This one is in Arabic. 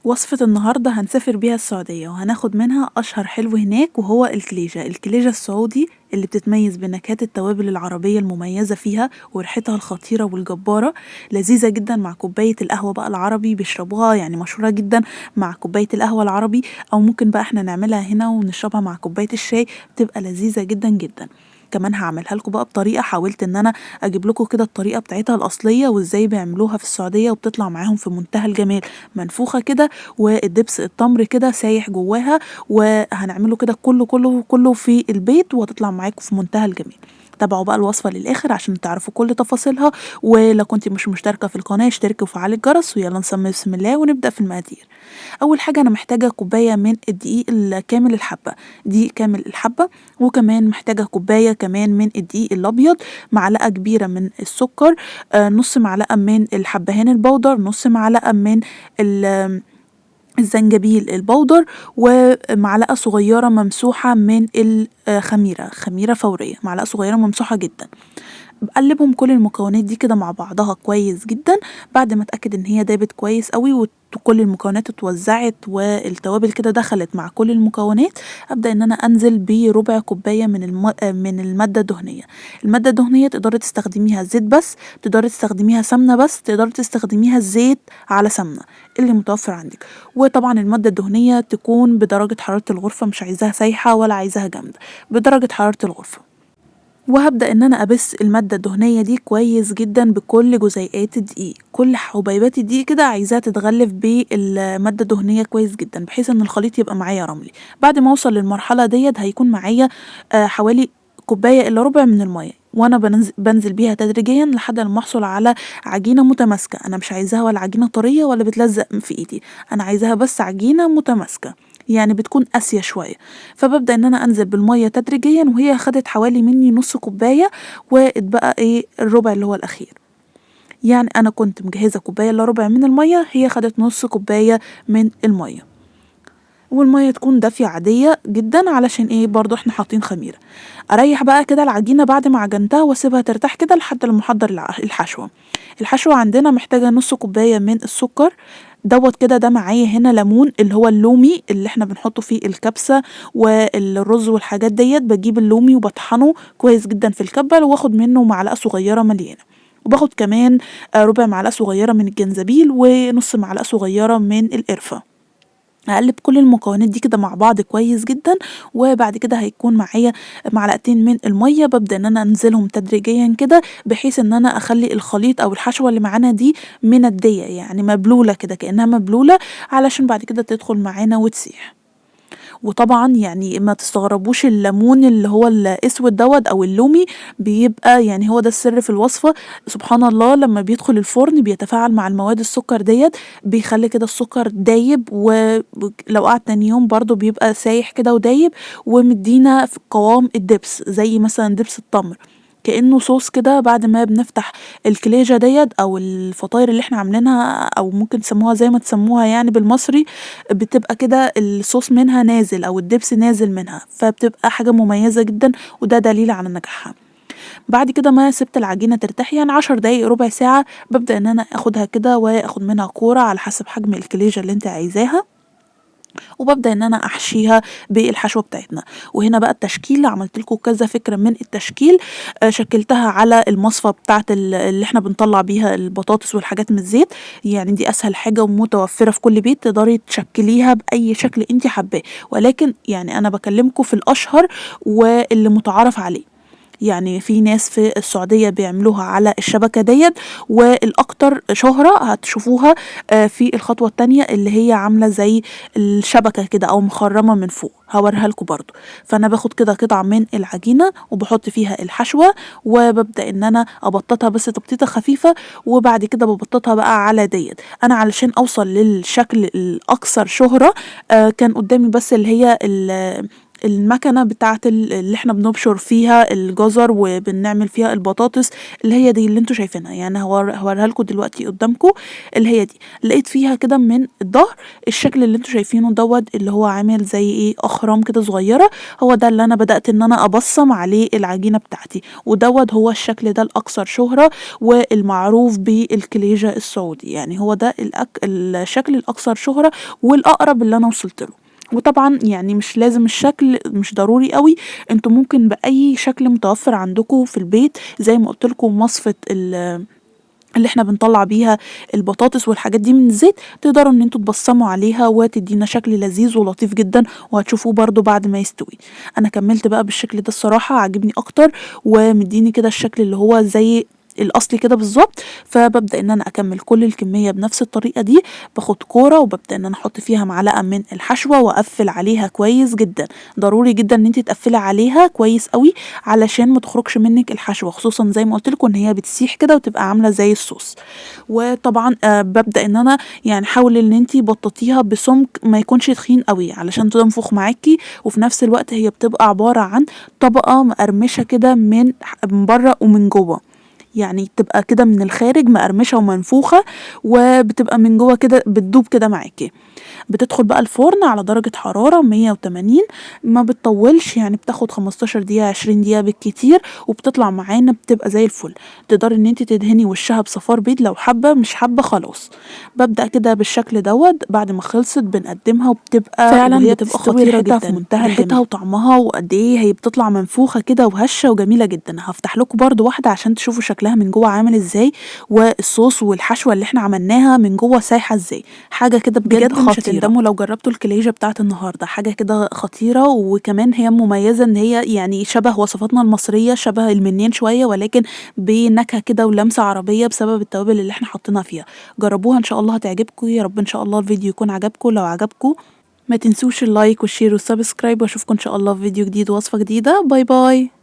وصفة النهاردة هنسافر بيها السعودية وهناخد منها أشهر حلو هناك وهو الكليجة السعودي اللي بتتميز بنكهات التوابل العربية المميزة فيها وريحتها الخطيرة والجبارة. لذيذة جدا مع كوباية القهوة بقى العربي بيشربوها، يعني مشهورة جدا مع كوباية القهوة العربي، أو ممكن بقى احنا نعملها هنا ونشربها مع كوباية الشاي، بتبقى لذيذة جدا جدا. كمان هعملها لكم بقى بطريقة، حاولت ان انا اجيب لكم كده الطريقة بتاعتها الاصلية وازاي بيعملوها في السعودية، وبتطلع معاهم في منتهى الجمال، منفوخة كده والدبس التمر كده سايح جواها، وهنعمله كده كله كله كله في البيت وهتطلع معاكم في منتهى الجمال. تابعوا بقى الوصفة للآخر عشان تعرفوا كل تفاصيلها، ولو كنت مش مشتركة في القناة اشتركي وفعلي الجرس، ويلا نسمي بسم الله ونبدأ في المقادير. أول حاجة أنا محتاجة كوباية من الدقيق الكامل الحبة، دقيق كامل الحبة، وكمان محتاجة كوباية كمان من الدقيق الأبيض، معلقة كبيرة من السكر، نص معلقة من الحبهان البودر، نص معلقة من الزنجبيل البودر، ومعلقة صغيرة ممسوحة من خميرة فورية، معلقة صغيرة ممسوحة جدا. بقلبهم كل المكونات دي كده مع بعضها كويس جدا. بعد ما اتأكد ان هي دابت كويس قوي وكل المكونات اتوزعت والتوابل كده دخلت مع كل المكونات، ابدا ان انا انزل بربع كوبايه من الماده الدهنيه. الماده الدهنيه تقدري تستخدميها زيت بس، تقدري تستخدميها سمنه بس، تقدري تستخدميها زيت على سمنه، اللي متوفر عندك. وطبعا الماده الدهنيه تكون بدرجه حراره الغرفه، مش عايزاها سايحه ولا عايزاها جامده، بدرجه حراره الغرفه. وهبدأ ان انا ابس المادة الدهنية دي كويس جدا بكل جزيئات الدقيق، كل حبيبات الدقيق كده عايزاها تتغلف بالمادة الدهنية كويس جدا، بحيث ان الخليط يبقى معايا رملي. بعد ما اوصل للمرحلة ديت هيكون معايا حوالي كوباية الا ربع من المية، وانا بنزل بيها تدريجيا لحد ما احصل على عجينة متماسكة. انا مش عايزاها ولا عجينة طرية ولا بتلزق في ايدي، انا عايزاها بس عجينة متماسكة، يعني بتكون قاسية شوية. فببدأ ان انا انزل بالمية تدريجيا، وهي خدت حوالي مني نص كوباية، واتبقى ايه الربع اللي هو الاخير. يعني انا كنت مجهزة كوباية الا ربع من المية، هي خدت نص كوباية من المية. والمية تكون دافية عادية جدا، علشان ايه برضو احنا حاطين خميرة. اريح بقى كده العجينة بعد ما عجنتها واسيبها ترتاح كده لحد لما احضر الحشوة. الحشوة عندنا محتاجة نص كوباية من السكر دوت كده، ده معايا هنا ليمون اللي هو اللومي اللي احنا بنحطه فيه الكبسة والرز والحاجات ديت، بجيب اللومي وبطحنه كويس جدا في الكبة، واخد منه معلقة صغيرة مليانة. وباخد كمان ربع معلقة صغيرة من الجنزبيل ونص معلقة صغيرة من القرفة. هقلب كل المكونات دي كده مع بعض كويس جدا، وبعد كده هيكون معايا معلقتين من الميه، ببدا ان انا انزلهم تدريجيا كده، بحيث ان انا اخلي الخليط او الحشوه اللي معانا دي منديه، يعني مبلوله كده كانها مبلوله، علشان بعد كده تدخل معانا وتسيح. وطبعا يعني ما تستغربوش الليمون اللي هو الاسود دوت او اللومي، بيبقى يعني هو ده السر في الوصفة. سبحان الله لما بيدخل الفرن بيتفاعل مع المواد السكر ديت، بيخلي كده السكر دايب، ولو قعد تاني يوم برضو بيبقى سايح كده ودايب، ومدينا في قوام الدبس زي مثلا دبس التمر، كأنه صوص كده. بعد ما بنفتح الكليجة ديت او الفطاير اللي احنا عاملينها، او ممكن تسموها زي ما تسموها يعني بالمصري، بتبقى كده الصوص منها نازل او الدبس نازل منها، فبتبقى حاجة مميزة جدا، وده دليل على نجاحها. بعد كده ما سبت العجينة ترتاح يعني 10 دقايق ربع ساعة، ببدأ ان انا اخدها كده واخد منها كورة على حسب حجم الكليجة اللي انت عايزاها، وببدأ ان انا احشيها بالحشوة بتاعتنا. وهنا بقى التشكيل، عملت لكم كذا فكرة من التشكيل. شكلتها على المصفى بتاعت اللي احنا بنطلع بيها البطاطس والحاجات من الزيت، يعني دي اسهل حاجة ومتوفرة في كل بيت، تقدري تشكليها باي شكل انت حباه، ولكن يعني انا بكلمكم في الاشهر واللي متعارف عليه. يعني في ناس في السعودية بيعملوها على الشبكة ديت، والأكتر شهرة هتشوفوها في الخطوة التانية اللي هي عاملة زي الشبكة كده أو مخرمة من فوق، هوريها لكم برضو. فأنا باخد كده قطعة من العجينة وبحط فيها الحشوة، وببدأ إن أنا أبططها بس تبطيطة خفيفة، وبعد كده ببططها بقى على ديت. أنا علشان أوصل للشكل الأكثر شهرة كان قدامي بس اللي هي المكنة بتاعة اللي احنا بنبشر فيها الجزر وبنعمل فيها البطاطس، اللي هي دي اللي انتوا شايفينها. يعني هوريها لكم دلوقتي قدامكم، اللي هي دي لقيت فيها كده من الظهر الشكل اللي انتوا شايفينه دوت، اللي هو عامل زي ايه اخرام كده صغيرة. هو ده اللي انا بدأت ان انا ابصم عليه العجينة بتاعتي، ودوت هو الشكل ده الاكثر شهرة والمعروف بالكليجة السعودي. يعني هو ده الشكل الاكثر شهرة والاقرب اللي انا وصلت له. وطبعا يعني مش لازم الشكل، مش ضروري قوي، انتوا ممكن باي شكل متوفر عندكم في البيت، زي ما قلت لكم مصفة اللي احنا بنطلع بيها البطاطس والحاجات دي من الزيت، تقدروا ان انتوا تبصموا عليها وتدينا شكل لذيذ ولطيف جدا، وهتشوفوه برضو بعد ما يستوي. انا كملت بقى بالشكل ده، الصراحة عجبني اكتر ومديني كده الشكل اللي هو زي الاصلي كده بالظبط. فببدا ان انا اكمل كل الكميه بنفس الطريقه دي، باخد كوره وببدا ان انا احط فيها معلقه من الحشوه واقفل عليها كويس جدا. ضروري جدا ان انت تقفلي عليها كويس قوي علشان ما تخرجش منك الحشوه، خصوصا زي ما قلت لكم ان هي بتسيح كده وتبقى عامله زي الصوص. وطبعا ببدا ان انا يعني حاول ان انت بططيها بسمك ما يكونش تخين قوي علشان تنفخ معاكي، وفي نفس الوقت هي بتبقى عباره عن طبقه مقرمشه كده من بره ومن جوه. يعني تبقى كده من الخارج مقرمشة ومنفوخة، وبتبقى من جوه كده بتدوب كده معاكي. بتدخل بقى الفرن على درجة حرارة 180، ما بتطولش، يعني بتاخد 15 دقيقة 20 دقيقة بالكتير، وبتطلع معانا بتبقى زي الفل. تقدري ان انت تدهني وشها بصفار بيض لو حابة، مش حابة خلاص. ببدأ كده بالشكل دوت. بعد ما خلصت بنقدمها، وبتبقى فعلا بتبقى خطيرة جدا في منتهى ريحتها وطعمها، وقد ايه هي بتطلع منفوخة كده وهشة وجميلة جدا. هفتح لكم برضو واحدة عشان تشوفوا شكلها من جوه عامل ازاي، والصوص والحشوة اللي احنا عملناها من جوه سايحة ازاي. حاجة كده بجد مش هتندموا لو جربتوا الكليجة بتاعت النهاردة. حاجة كده خطيرة، وكمان هي مميزة ان هي يعني شبه وصفاتنا المصرية، شبه المنين شوية، ولكن بنكهة كده ولمسة عربية بسبب التوابل اللي احنا حطينا فيها. جربوها ان شاء الله هتعجبكم. يا رب ان شاء الله الفيديو يكون عجبكم. لو عجبكم ما تنسوش اللايك والشير والسبسكرايب، واشوفكم ان شاء الله في فيديو جديد ووصفة جديدة. باي باي.